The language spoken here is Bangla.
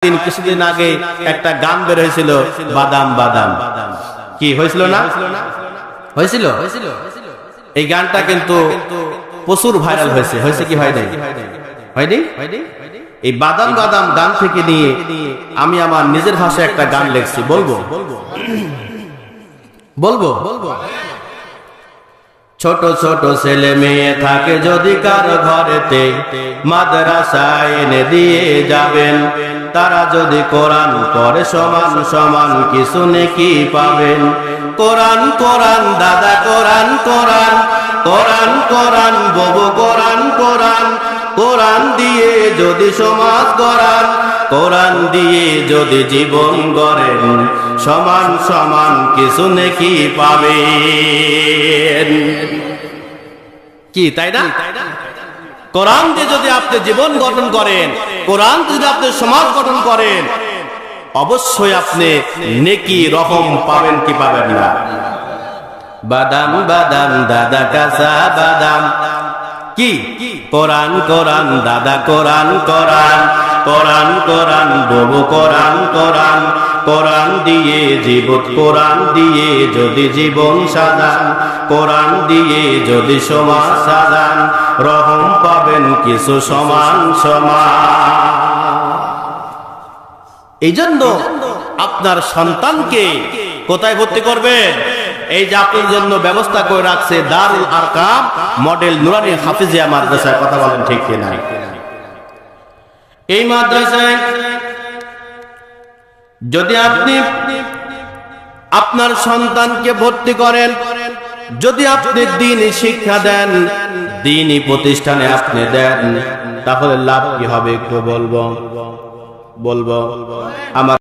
কিছুদিন আগে একটা গান বের হয়েছিল, বাদাম বাদাম, কি হয়েছিল না হয়েছিল? এই গানটা কিন্তু প্রচুর ভাইরাল হয়েছে। হয়েছে কি হয় নাই? হয়নি? এই বাদাম বাদাম গান থেকে নিয়ে আমি আমার নিজের ভাষায় একটা গান লিখছি, বলবো? ছোট ছোট ছেলে মেয়ে থাকে যদি কারো ঘরেতে, মাদ্রাসায় এনে দিয়ে যাবেন। তারা যদি কোরআন পড়ে সমান সমান কিছু নেকি পাবেন। কোরআন কোরআন দাদা কোরআন কোরআন, কোরআন কোরআন ববু কোরআন কোরআন, কোরআন দিয়ে যদি সমাজ গড়ান, কোরআন দিয়ে যদি জীবন গড়েন, সমান সমান কিছু নেকি পাবেন। কি তাই না? কোরআন দিয়ে যদি আপনি জীবন গঠন করেন, কোরআন যদি আপনি সমাজ গঠন করেন, অবশ্যই আপনি নেকি রকম পাবেন, কি পাবেন না? বাদাম বাদাম দাদা কাঁচা বাদাম, কি কোরআন কোরআন দাদা কোরআন কোরআন, কোরআন কোরআন ববু কোরআন কোরআন, কোরআন দিয়ে জীবন, কোরআন দিয়ে যদি জীবন সাজান, কোরআন দিয়ে যদি সমাজ সাজান, রহম পাবেন কিছু সমান সমান। এই জন্য আপনার সন্তানকে কোথায় ভর্তি করবেন? এই যে আপনার জন্য ব্যবস্থা করে রাখছে দারুল আরকাম মডেল নুরানি হাফিজিয়া মাদ্রাসায়। কথা বলেন ঠিক কিনা? এই মাদ্রাসায় যদি আপনি আপনার সন্তানকে ভর্তি করেন, যদি আপনি দ্বীনি শিক্ষা দেন, দ্বীনি প্রতিষ্ঠানে আপনি দেন, তাহলে লাভ কি হবে একটু বলবো আমার